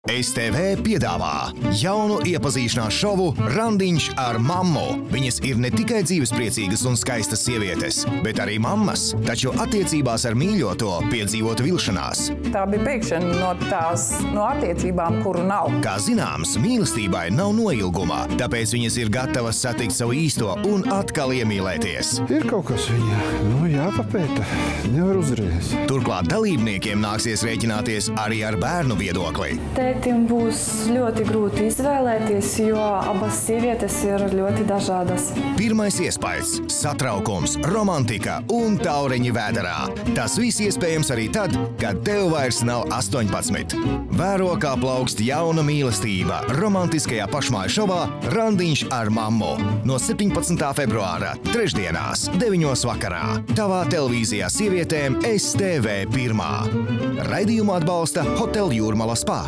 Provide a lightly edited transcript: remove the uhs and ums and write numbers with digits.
STV piedāvā jaunu iepazīšanās šovu Randiņš ar mammu. Viņas ir ne tikai dzīvespriecīgas un skaistas sievietes, bet arī mammas, taču attiecībās ar mīļoto piedzīvot vilšanās. Tā bija beigšana no attiecībām, kuru nav. Kā zināms, mīlestībai nav noilguma, tāpēc viņas ir gatavas satikt savu īsto un atkal iemīlēties. Ir kaut kas viņa, jāpapēta, nevar uzreiz. Turklāt dalībniekiem nāksies rēķināties arī ar bērnu viedokli. Tētim būs ļoti grūti izvēlēties, jo abas sievietes ir ļoti dažādas. Pirmais iespējas, satraukums, romantika un taureņi vēderā. Tas viss iespējams arī tad, kad tev vairs nav 18. Vēro, kā plaukst jauna mīlestība romantiskajā pašmāju šovā Randiņš ar mammu. No 17. februāra, trešdienās, 9. vakarā. Tavā televīzijā sievietēm STV 1. Raidījumu atbalsta Hotel Jūrmala Spa.